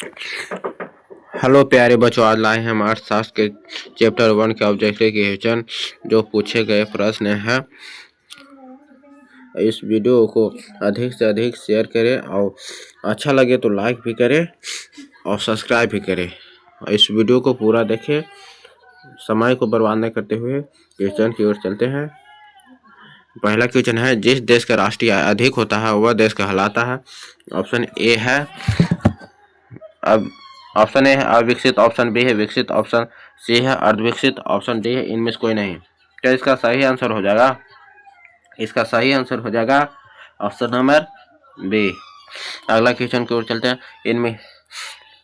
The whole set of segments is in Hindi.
हेलो प्यारे बच्चों, आज लाए हैं हम अर्थशास्त्र के चैप्टर 1 के ऑब्जेक्टिव क्वेश्चन जो पूछे गए प्रश्न है। इस वीडियो को अधिक से अधिक शेयर करें और अच्छा लगे तो लाइक भी करें और सब्सक्राइब भी करें। इस वीडियो को पूरा देखें, समय को बर्बाद न करते हुए क्वेश्चन की ओर चलते हैं। पहला क्वेश्चन है, जिस देश का राष्ट्रीय आय अधिक होता है वह देश कहलाता है। ऑप्शन ए है अब ऑप्शन ए है अविकसित, ऑप्शन बी है विकसित, ऑप्शन सी है अर्धविकसित, ऑप्शन डी है इनमें से कोई नहीं। तो इसका सही आंसर हो जाएगा ऑप्शन नंबर बी। अगला क्वेश्चन की ओर चलते हैं।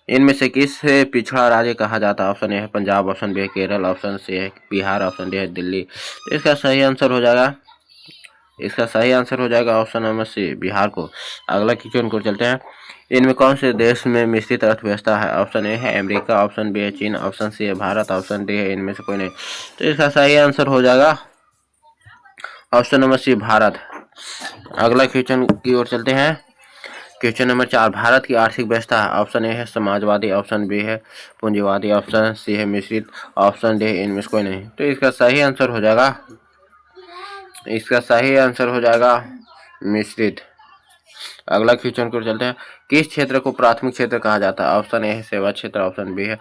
इनमें से किस पिछड़ा राज्य कहा जाता है? ऑप्शन ए है पंजाब, ऑप्शन बी है केरल, ऑप्शन सी है बिहार, ऑप्शन डी है दिल्ली। तो इसका सही आंसर हो जाएगा ऑप्शन नंबर सी, बिहार को। अगला क्वेश्चन को चलते हैं। इनमें कौन से देश में मिश्रित अर्थव्यवस्था है? ऑप्शन ए है अमेरिका, ऑप्शन बी है चीन, ऑप्शन सी है भारत, ऑप्शन डी है इनमें से कोई नहीं। तो इसका सही आंसर हो जाएगा ऑप्शन नंबर सी, भारत। अगला क्वेश्चन की ओर चलते हैं। क्वेश्चन नंबर 4, भारत की आर्थिक व्यवस्था है। ऑप्शन ए है समाजवादी, ऑप्शन बी है पूंजीवादी, ऑप्शन सी है मिश्रित, ऑप्शन डी है इनमें से कोई नहीं। तो इसका सही आंसर हो जाएगा मिश्रित। अगला क्वेश्चन को चलते हैं। किस क्षेत्र को प्राथमिक क्षेत्र कहा जाता है? ऑप्शन ए है सेवा क्षेत्र, ऑप्शन बी है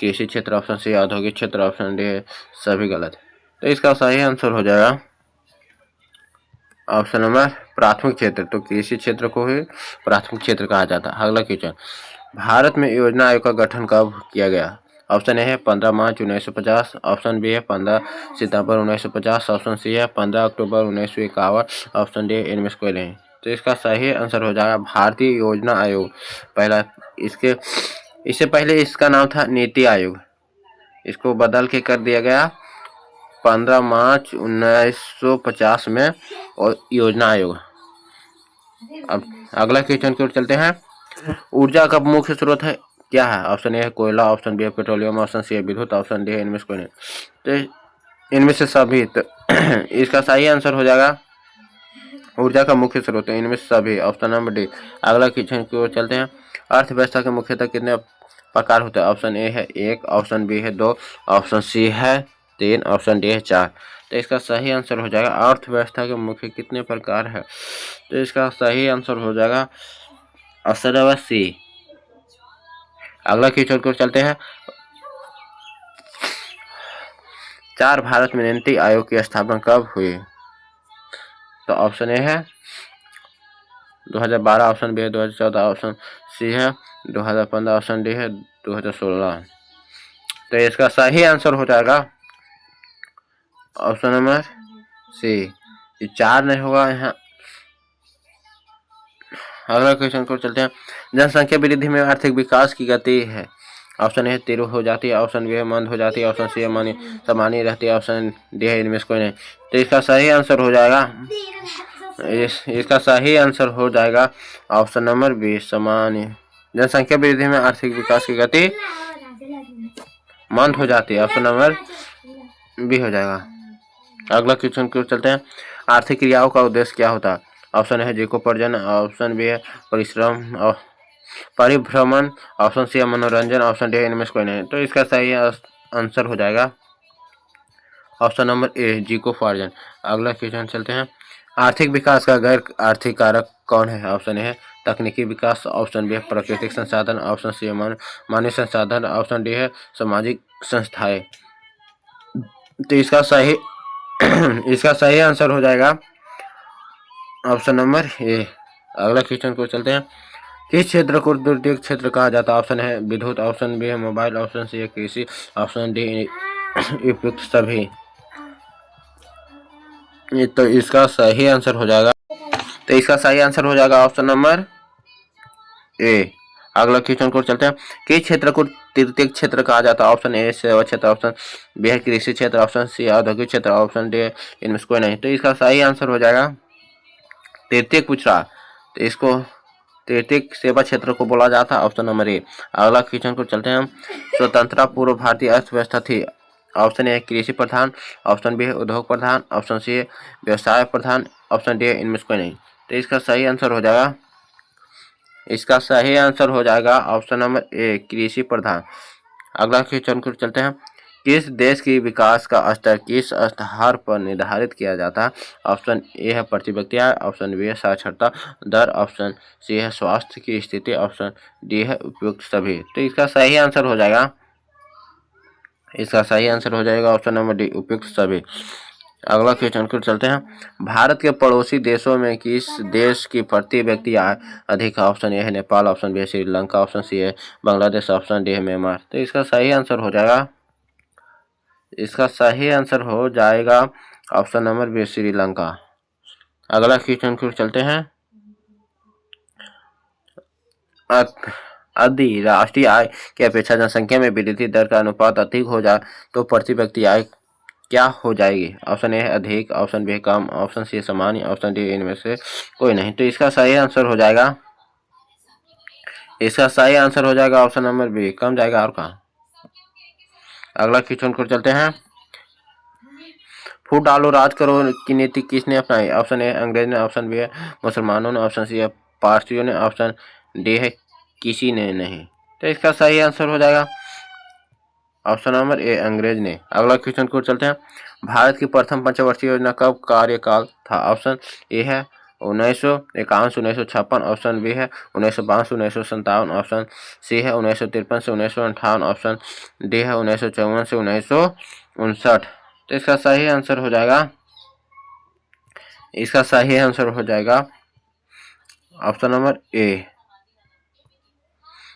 कृषि क्षेत्र, ऑप्शन सी औद्योगिक क्षेत्र, ऑप्शन डी है सभी गलत। तो इसका सही आंसर हो जाएगा ऑप्शन नंबर प्राथमिक क्षेत्र। तो कृषि क्षेत्र को ही प्राथमिक क्षेत्र कहा जाता है। अगला क्वेश्चन, भारत में योजना आयोग का गठन कब किया गया? ऑप्शन ए है 15 मार्च 1950, ऑप्शन बी है 15 सितंबर 1950, ऑप्शन सी है 15 अक्टूबर 1951, ऑप्शन डी इनमें से कोई नहीं। तो इसका सही आंसर हो जाएगा भारतीय योजना आयोग। इससे पहले इसका नाम था नीति आयोग, इसको बदल के कर दिया गया 15 मार्च 1950 में और योजना आयोग। अब अगला क्वेश्चन की ओर चलते हैं। ऊर्जा का मुख्य स्रोत है क्या है? ऑप्शन ए है कोयला, ऑप्शन बी है पेट्रोलियम, ऑप्शन सी है विद्युत, ऑप्शन डी है इनमें से कोई नहीं। तो इनमें से सभी। तो इसका सही आंसर हो जाएगा ऊर्जा का मुख्य स्रोत है इनमें से सभी, ऑप्शन नंबर डी। अगला क्वेश्चन की ओर चलते हैं। अर्थव्यवस्था के मुख्यतः कितने प्रकार होते हैं? ऑप्शन ए है 1, ऑप्शन बी है 2, ऑप्शन सी है 3, ऑप्शन डी है 4। तो इसका सही आंसर हो जाएगा अर्थव्यवस्था के मुख्य कितने प्रकार है? तो इसका सही आंसर हो जाएगा ऑप्शन नंबर सी। अगला क्वेश्चन की ओर चलते हैं। 4 भारत में नीति आयोग की स्थापना कब हुई? तो ऑप्शन ए है 2012, ऑप्शन बी है 2014, ऑप्शन सी है 2015, ऑप्शन डी है 2016। तो इसका सही आंसर हो जाएगा ऑप्शन नंबर सी, 4 नहीं होगा यहाँ। अगला क्वेश्चन को चलते हैं। जनसंख्या वृद्धि में आर्थिक विकास की गति है। ऑप्शन ए तीव्र हो जाती है, ऑप्शन बी है मंद हो जाती है, ऑप्शन सी है सामान्य रहती है, ऑप्शन डी है इनमें से कोई नहीं। तो इसका सही आंसर हो जाएगा ऑप्शन नंबर बी, सामान्य। जनसंख्या वृद्धि में आर्थिक विकास की गति मंद हो जाती है, ऑप्शन नंबर बी हो जाएगा। अगला क्वेश्चन की ओर चलते हैं। आर्थिक क्रियाओं का उद्देश्य क्या होता है? ऑप्शन है जीविकोपार्जन, ऑप्शन बी है परिश्रम और परिभ्रमण, ऑप्शन सी है मनोरंजन, ऑप्शन डी है इनमें से कोई नहीं। तो इसका सही आंसर हो जाएगा ऑप्शन नंबर ए, जीविकोपार्जन। अगला क्वेश्चन चलते हैं। आर्थिक विकास का गैर आर्थिक कारक कौन है? ऑप्शन ए है तकनीकी विकास, ऑप्शन बी है प्राकृतिक संसाधन, ऑप्शन सी है मानवीय संसाधन, ऑप्शन डी है सामाजिक संस्थाएं। तो इसका सही आंसर हो जाएगा ऑप्शन नंबर ए। अगला क्वेश्चन को चलते हैं। किस क्षेत्र को द्वितीयक क्षेत्र कहा जाता है? ऑप्शन है विद्युत, ऑप्शन बी है मोबाइल, ऑप्शन सी है कृषि, ऑप्शन डी उपयुक्त सभी। तो इसका सही आंसर हो जाएगा ऑप्शन नंबर ए। अगला क्वेश्चन को चलते हैं। किस क्षेत्र को तृतीय क्षेत्र कहा जाता है? ऑप्शन ए सेवा क्षेत्र, ऑप्शन बी है कृषि क्षेत्र, ऑप्शन सी औद्योगिक क्षेत्र, ऑप्शन डी इनमें से कोई नहीं। तो इसका सही आंसर हो जाएगा तृतीय पूछ रहा, तो इसको तृतीय सेवा क्षेत्र को बोला जाता है, ऑप्शन नंबर ए। अगला क्वेश्चन को चलते हैं। स्वतंत्रता पूर्व भारतीय अर्थव्यवस्था थी। ऑप्शन ए कृषि प्रधान, ऑप्शन बी है उद्योग प्रधान, ऑप्शन सी है व्यवसाय प्रधान, ऑप्शन डी इनमें से कोई नहीं। तो इसका सही आंसर हो जाएगा इसका सही आंसर हो जाएगा ऑप्शन नंबर ए, कृषि प्रधान। अगला क्वेश्चन को चलते हैं। किस देश की विकास का स्तर किस आधार पर निर्धारित किया जाता है? ऑप्शन ए है प्रति व्यक्ति आय, ऑप्शन बी है साक्षरता दर, ऑप्शन सी है स्वास्थ्य की स्थिति, ऑप्शन डी है उपयुक्त सभी। तो इसका सही आंसर हो जाएगा ऑप्शन नंबर डी, उपयुक्त सभी। अगला क्वेश्चन को चलते हैं। भारत के पड़ोसी देशों में किस देश की प्रति व्यक्ति आय अधिक है? ऑप्शन ए है नेपाल, ऑप्शन बी है श्रीलंका, ऑप्शन सी है बांग्लादेश, ऑप्शन डी है म्यांमार। तो इसका सही आंसर हो जाएगा ऑप्शन नंबर बी, श्रीलंका। अगला क्वेश्चन को चलते हैं। यदि राष्ट्रीय आय की अपेक्षा जनसंख्या में वृद्धि दर का अनुपात अधिक हो जाए तो प्रति व्यक्ति आय क्या हो जाएगी? ऑप्शन ए है अधिक, ऑप्शन बी है कम, ऑप्शन सी सामान्य, ऑप्शन डी इनमें से कोई नहीं। तो इसका सही आंसर हो जाएगा ऑप्शन नंबर बी, कम जाएगा। और कहाँ? अगला क्वेश्चन को चलते हैं। फूट डालो राज करो की नीति किसने अपनाई? ऑप्शन ए अंग्रेज ने, ऑप्शन बी है मुसलमानों ने, ऑप्शन सी है पारसियों ने, ऑप्शन डी है किसी ने नहीं। तो इसका सही आंसर हो जाएगा ऑप्शन नंबर ए, अंग्रेज ने। अगला क्वेश्चन को चलते हैं। भारत की प्रथम पंचवर्षीय योजना कब कार्यकाल था? ऑप्शन ए है 1951 से 1956, ऑप्शन बी है 1952 से 1957, ऑप्शन सी है 1953 से 1958, ऑप्शन डी है 1954 से 1959। तो इसका सही आंसर हो जाएगा ऑप्शन नंबर ए।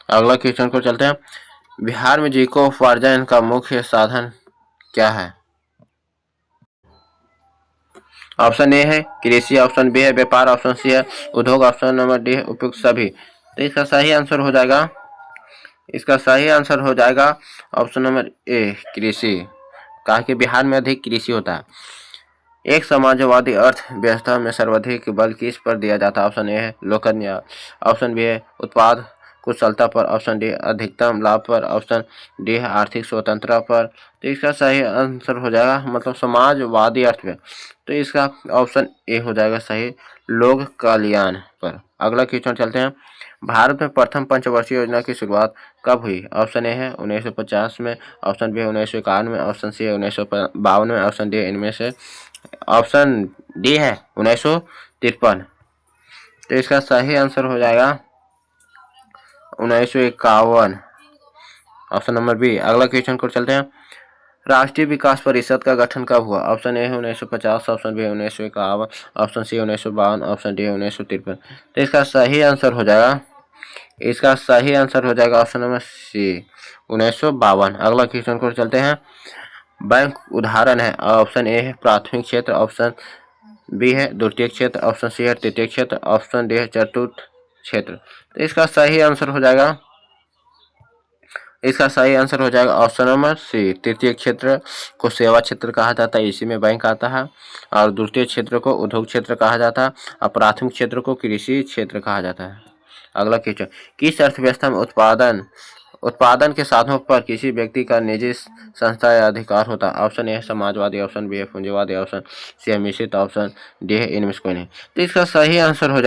अगला क्वेश्चन को चलते हैं। बिहार में जीविकोपार्जन का मुख्य साधन क्या है? ऑप्शन ए है कृषि, ऑप्शन बी है व्यापार, ऑप्शन सी है उद्योग, ऑप्शन नंबर डी है उपयुक्त सभी। तो इसका सही आंसर हो जाएगा ऑप्शन नंबर ए, कृषि। कहा कि बिहार में अधिक कृषि होता है। एक समाजवादी अर्थव्यवस्था में सर्वाधिक बल किस पर दिया जाता है? ऑप्शन ए है लोक न्याय, ऑप्शन बी है उत्पाद कुशलता पर, ऑप्शन डी अधिकतम लाभ पर, ऑप्शन डी है आर्थिक स्वतंत्रता पर। तो इसका सही आंसर हो जाएगा मतलब समाजवादी अर्थव्यवस्था। तो इसका ऑप्शन ए हो जाएगा सही, लोक कल्याण पर। अगला क्वेश्चन चलते हैं। भारत में प्रथम पंचवर्षीय योजना की शुरुआत कब हुई? ऑप्शन ए है 1950 में, ऑप्शन बी है 1951 में, ऑप्शन सी है 1952 में, ऑप्शन डी इनमें से ऑप्शन डी है 1953। तो इसका सही आंसर हो जाएगा 1951, ऑप्शन नंबर बी। अगला क्वेश्चन को चलते हैं। राष्ट्रीय विकास परिषद का गठन कब हुआ? ऑप्शन ए है 1950, ऑप्शन बी है 1951, ऑप्शन सी 1952, ऑप्शन डी है 1953। तो इसका सही आंसर हो जाएगा ऑप्शन नंबर सी, 1952। अगला क्वेश्चन को चलते हैं। बैंक उदाहरण है। ऑप्शन ए है प्राथमिक क्षेत्र, ऑप्शन बी है द्वितीय क्षेत्र, ऑप्शन सी है तृतीय क्षेत्र, ऑप्शन डी है चतुर्थ क्षेत्र। तो इसका सही आंसर हो जाएगा ऑप्शन नंबर सी, तृतीय क्षेत्र को सेवा क्षेत्र कहा जाता है, इसी में बैंक आता है। और द्वितीय क्षेत्र को उद्योग क्षेत्र कहा जाता है और प्राथमिक क्षेत्र को कृषि क्षेत्र कहा जाता है। अगला क्वेश्चन। किस अर्थव्यवस्था में उत्पादन के साधनों पर किसी व्यक्ति का निजी संस्था या अधिकार होता है? ऑप्शन ए है समाजवादी, ऑप्शन बी है पूंजीवादी, ऑप्शन सी है मिश्रित, ऑप्शन डी है इनमें से कोई नहीं। तो इसका सही आंसर हो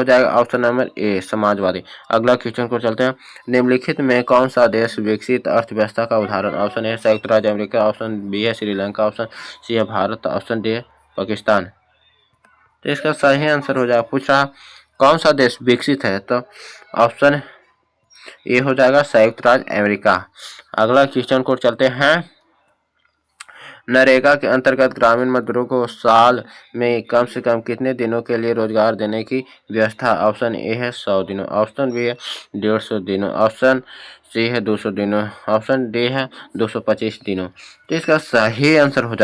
जाएगा ऑप्शन नंबर ए, समाजवादी। अगला क्वेश्चन को चलते हैं। निम्नलिखित में कौन सा देश विकसित अर्थव्यवस्था का उदाहरण? ऑप्शन ए संयुक्त राज्य अमेरिका, ऑप्शन बी है श्रीलंका, ऑप्शन सी है भारत, ऑप्शन डी है पाकिस्तान। तो इसका सही आंसर हो जाएगा, पूछ रहा कौन सा देश विकसित है, तो ऑप्शन ए हो जाएगा संयुक्त राज्य अमेरिका। अगला क्वेश्चन को चलते हैं। नरेगा के अंतर्गत ग्रामीण मजदूरों को साल में कम से कम कितने दिनों के लिए रोजगार देने की व्यवस्था? ऑप्शन ए है 100 दिनों, ऑप्शन बी है 150 दिनों, ऑप्शन सी है 200 दिनों, ऑप्शन डी है 225 दिनों। तो इसका सही आंसर हो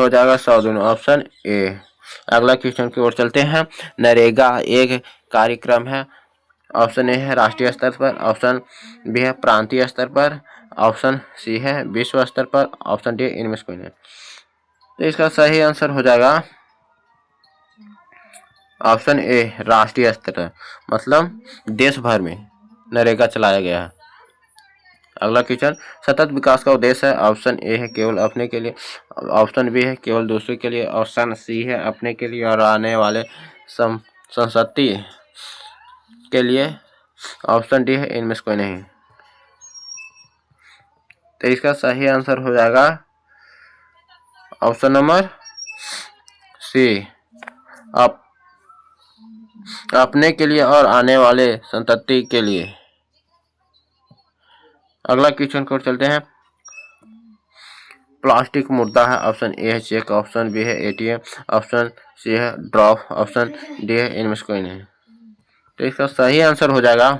जाएगा 100 दिनों, ऑप्शन ए। अगला क्वेश्चन की ओर चलते हैं। नरेगा एक कार्यक्रम है। ऑप्शन ए है राष्ट्रीय स्तर पर, ऑप्शन बी है प्रांतीय स्तर पर, ऑप्शन सी है विश्व स्तर पर, ऑप्शन डी इनमें से कोई नहीं। तो इसका सही आंसर हो जाएगा ऑप्शन ए, राष्ट्रीय स्तर, मतलब देश भर में नरेगा चलाया गया है। अगला क्वेश्चन, सतत विकास का उद्देश्य है। ऑप्शन ए है केवल अपने के लिए, ऑप्शन बी है केवल दूसरे के लिए, ऑप्शन सी है अपने के लिए और आने वाले संतति के लिए, ऑप्शन डी है इनमें से कोई नहीं। तो इसका सही आंसर हो जाएगा ऑप्शन नंबर सी, अपने के लिए और आने वाले संतति के लिए। अगला क्वेश्चन को चलते हैं, प्लास्टिक मुद्दा है। ऑप्शन ए है चेक, ऑप्शन बी है एटीएम, ऑप्शन सी है ड्रॉप, ऑप्शन डी है इनमें से कोई नहीं। तो इसका सही आंसर हो जाएगा,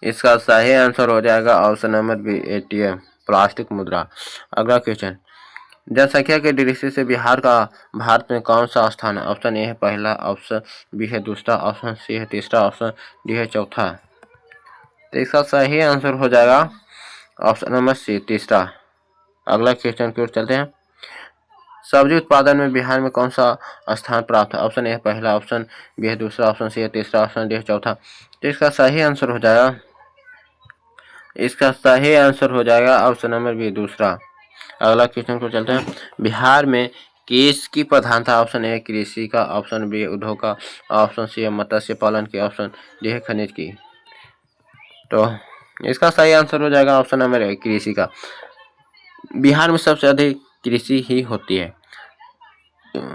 इसका सही आंसर हो जाएगा option number B ATM, plastic मुद्रा। अगला क्वेश्चन, जनसंख्या के दृष्टि से बिहार का भारत में कौन सा स्थान है। ऑप्शन ए है पहला, ऑप्शन बी है दूसरा, ऑप्शन सी है तीसरा, ऑप्शन डी है चौथा। तो इसका सही आंसर हो जाएगा ऑप्शन नंबर सी, तीसरा। अगला क्वेश्चन की ओर चलते हैं, सब्जी उत्पादन में बिहार में कौन सा स्थान प्राप्त है। ऑप्शन ए है पहला, ऑप्शन बी है दूसरा, ऑप्शन सी है तीसरा, ऑप्शन डी है चौथा। तो इसका सही आंसर हो जाएगा, इसका सही आंसर हो जाएगा ऑप्शन नंबर बी, दूसरा। अगला क्वेश्चन को चलते हैं, बिहार में किसकी प्रधानता। ऑप्शन ए कृषि का, ऑप्शन बी उद्योग का, ऑप्शन सी है मत्स्य पालन की, ऑप्शन डी है खनिज की। तो इसका सही आंसर हो जाएगा ऑप्शन नंबर ए, कृषि का। बिहार में सबसे अधिक कृषि ही होती है।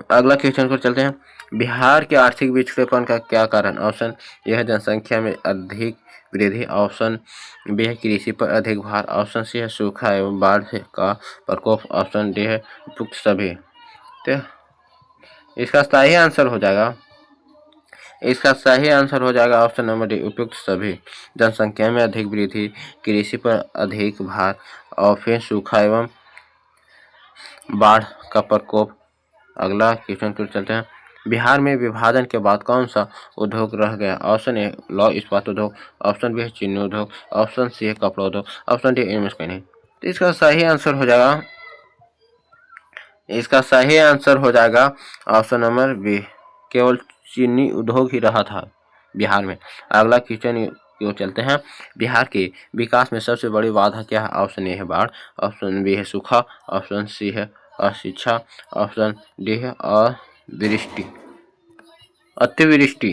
अगला क्वेश्चन को चलते हैं, बिहार के आर्थिक पिछड़ेपन का क्या कारण। ऑप्शन ए है जनसंख्या में अधिक वृद्धि, ऑप्शन बी है कृषि पर अधिक भार, ऑप्शन सी है सूखा एवं बाढ़ का प्रकोप, ऑप्शन डी है उपयुक्त सभी। तो इसका सही आंसर हो जाएगा, इसका सही आंसर हो जाएगा ऑप्शन नंबर डी, उपयुक्त सभी। जनसंख्या में अधिक वृद्धि, कृषि पर अधिक भार और फिर सूखा एवं बाढ़ का प्रकोप। अगला क्वेश्चन को चलते हैं, बिहार में विभाजन के बाद कौन सा उद्योग रह गया। ऑप्शन ए लौह इस्पात उद्योग, ऑप्शन बी है चीनी उद्योग, ऑप्शन सी है कपड़ा उद्योग, ऑप्शन डी इनमें से नहीं। तो इसका सही आंसर हो जाएगा, इसका सही आंसर हो जाएगा ऑप्शन नंबर बी, केवल चीनी उद्योग ही रहा था बिहार में। अगला क्वेश्चन को चलते हैं, बिहार के विकास में सबसे बड़ी बाधा क्या है। ऑप्शन ए है बाढ़, ऑप्शन बी है सूखा, ऑप्शन सी है अशिक्षा, ऑप्शन डी है अवृष्टि, अतिवृष्टि।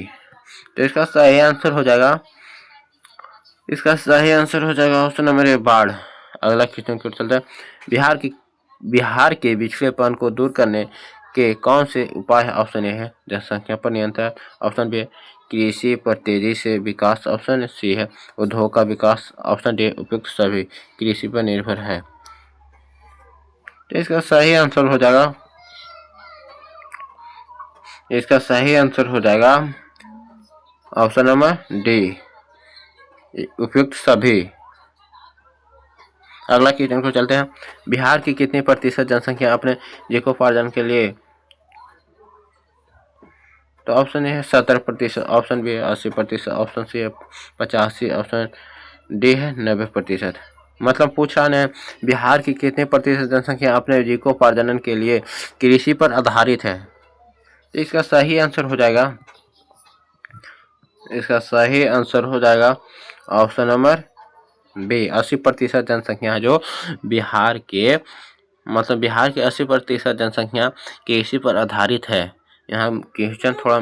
तो इसका सही आंसर हो जाएगा, इसका सही आंसर हो जाएगा ऑप्शन नंबर ए, बाढ़। अगला क्वेश्चन की ओर चलते हैं, बिहार के पिछड़ेपन को दूर करने के कौन से उपाय है। ऑप्शन ए है जनसंख्या पर नियंत्रण, ऑप्शन बी कृषि पर तेजी से विकास, ऑप्शन सी है उद्योग का विकास, ऑप्शन डी उपयुक्त सभी, कृषि पर निर्भर है। तो इसका सही आंसर हो जाएगा, इसका सही आंसर हो जाएगा ऑप्शन नंबर डी, उपयुक्त सभी। अगला क्वेश्चन को चलते हैं, बिहार की कितनी प्रतिशत जनसंख्या अपने जीविकोपार्जन के लिए। तो ऑप्शन ए है 70%, ऑप्शन बी है 80%, ऑप्शन सी है 85%, ऑप्शन डी है 90%। मतलब पूछ रहा है बिहार की कितने प्रतिशत जनसंख्या अपने जीविकोपार्जन के लिए कृषि पर आधारित है। इसका सही आंसर हो जाएगा, इसका सही आंसर हो जाएगा ऑप्शन नंबर बी, 80% जनसंख्या है जो बिहार के, मतलब बिहार की 80% जनसंख्या कृषि पर आधारित है। यहाँ क्वेश्चन थोड़ा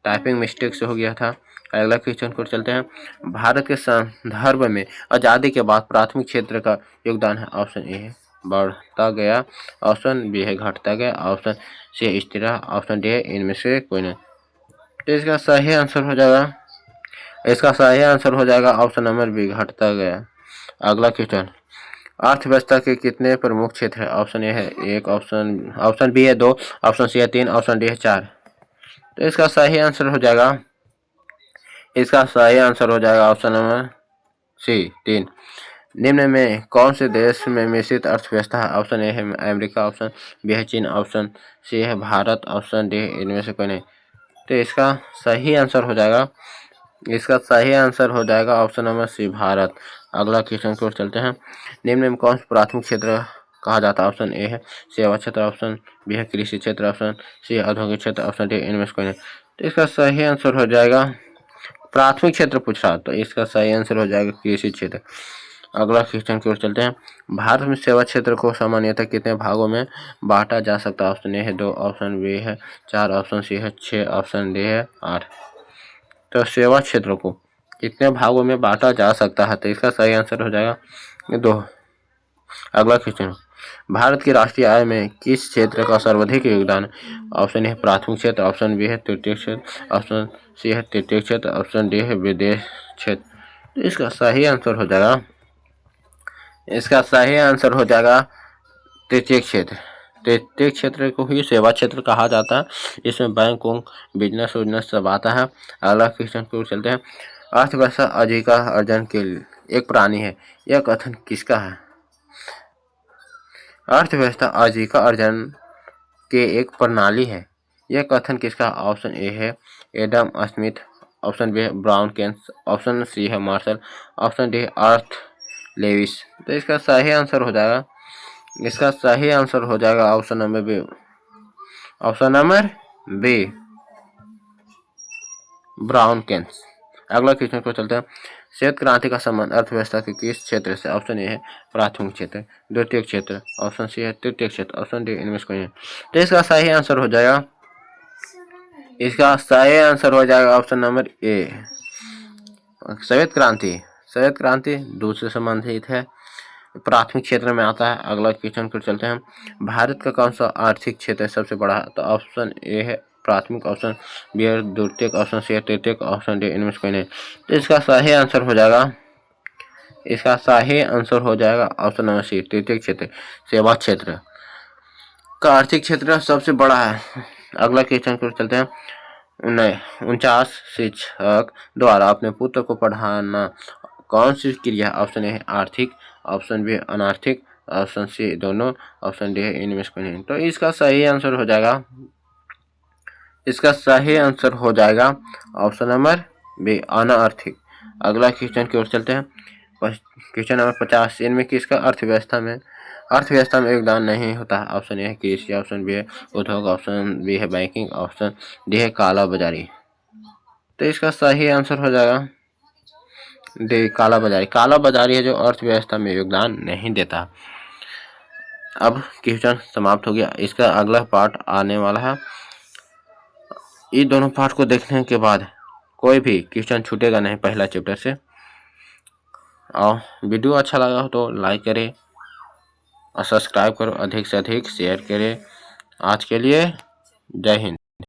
टाइपिंग मिस्टेक से हो गया था। अगला क्वेश्चन को चलते हैं, भारत के संदर्भ में आज़ादी के बाद प्राथमिक क्षेत्र का योगदान है। ऑप्शन ए है बढ़ता गया, ऑप्शन बी है घटता गया, ऑप्शन सी है स्थिर, ऑप्शन डी है इनमें से कोई नहीं। तो इसका सही आंसर हो जाएगा, इसका सही आंसर हो जाएगा ऑप्शन नंबर बी, घटता गया। अगला क्वेश्चन, अर्थव्यवस्था के कितने प्रमुख क्षेत्र है। ऑप्शन ए है 1, ऑप्शन बी है 2, ऑप्शन सी है 3, ऑप्शन डी है 4। तो इसका सही आंसर हो जाएगा, इसका सही आंसर हो जाएगा ऑप्शन नंबर सी, 3। निम्न में कौन से देश में मिश्रित अर्थव्यवस्था है। ऑप्शन ए है अमेरिका, ऑप्शन बी है चीन, ऑप्शन सी है भारत, ऑप्शन डी इनमें से कोई नहीं। तो इसका सही आंसर हो जाएगा, इसका सही आंसर हो जाएगा ऑप्शन नंबर सी, भारत। अगला क्वेश्चन की ओर चलते हैं, निम्न में कौन सा प्राथमिक क्षेत्र कहा जाता है। ऑप्शन ए है सेवा क्षेत्र, ऑप्शन बी है कृषि क्षेत्र, ऑप्शन सी है औद्योगिक क्षेत्र, ऑप्शन डी इनमें से कोई नहीं। तो इसका सही आंसर हो जाएगा प्राथमिक क्षेत्र पूछ रहा, तो इसका सही आंसर हो जाएगा कृषि क्षेत्र। अगला क्वेश्चन की ओर चलते हैं। भारत में सेवा क्षेत्र को सामान्यतः कितने भागों में बांटा जा सकता है? ऑप्शन ए है 2, ऑप्शन बी है 4, ऑप्शन सी है 6, ऑप्शन डी है 8। तो सेवा क्षेत्र को कितने भागों में बांटा जा सकता है? तो इसका सही आंसर हो जाएगा 2। अगला क्वेश्चन, भारत की राष्ट्रीय आय में किस क्षेत्र का सर्वाधिक योगदान है? ऑप्शन ए है प्राथमिक क्षेत्र, ऑप्शन बी है तृतीय क्षेत्र, ऑप्शन सी है तृतीय क्षेत्र, ऑप्शन डी है विदेश क्षेत्र। तो इसका सही आंसर हो जाएगा तृतीय क्षेत्र। तृतीय क्षेत्र को ही सेवा क्षेत्र कहा जाता है। इसमें बैंक बिजनेस उजनेस सब आता है। अगला क्वेश्चन की ओर चलते हैं। अर्थव्यवस्था आजीविका अर्जन के एक प्राणी है, यह कथन किसका है? अर्थव्यवस्था आजीविका अर्जन के एक प्रणाली है, यह कथन किसका? ऑप्शन ए है एडम स्मिथ, ऑप्शन बी है ब्राउन केन्स, ऑप्शन सी है Marshall, option D Arthur Lewis. तो इसका सही आंसर हो जाएगा option number B Brown Keynes. अगला क्वेश्चन को चलते हैं। श्वेत क्रांति का संबंध अर्थव्यवस्था के किस क्षेत्र से? ऑप्शन ए है प्राथमिक क्षेत्र, द्वितीय क्षेत्र, ऑप्शन सी है तृतीय क्षेत्र, ऑप्शन डी इनमें से कोई नहीं। तो इसका सही आंसर हो जाएगा ऑप्शन नंबर ए श्वेत क्रांति दूध से संबंधित है, प्राथमिक क्षेत्र में आता है। अगला क्वेश्चन को चलते हैं। भारत का कौन सा आर्थिक क्षेत्र सबसे बड़ा है? तो ऑप्शन ए है प्राथमिक, ऑप्शन बी है द्वितीयक, ऑप्शन सी है तृतीयक, ऑप्शन डी इनमें से कोई नहीं। तो इसका सही आंसर हो जाएगा ऑप्शन नंबर सी तृतीयक क्षेत्र। सेवा क्षेत्र का आर्थिक क्षेत्र सबसे बड़ा है। अगला क्वेश्चन को चलते हैं। 49 शिक्षक द्वारा अपने पुत्र को पढ़ाना कौन सी क्रिया? ऑप्शन ए है आर्थिक, ऑप्शन बी अनार्थिक, ऑप्शन सी दोनों, ऑप्शन डी है इनमें से कोई नहीं। तो इसका सही आंसर हो जाएगा ऑप्शन नंबर बी अनार्थिक। अगला क्वेश्चन की ओर चलते हैं। क्वेश्चन नंबर 50, इनमें किसका अर्थव्यवस्था में योगदान नहीं होता? ऑप्शन ए है कृषि, ऑप्शन बी है उद्योग, ऑप्शन बी है बैंकिंग, ऑप्शन डी है काला बाजारी। तो इसका सही आंसर हो जाएगा डी काला बाजारी है जो अर्थव्यवस्था में योगदान नहीं देता। अब क्वेश्चन समाप्त हो गया। इसका अगला पार्ट आने वाला है। ये दोनों पार्ट को देखने के बाद कोई भी क्वेश्चन छूटेगा नहीं पहला चैप्टर से। और वीडियो अच्छा लगा हो तो लाइक करें और सब्सक्राइब करो, अधिक से अधिक शेयर करें। आज के लिए जय हिंद।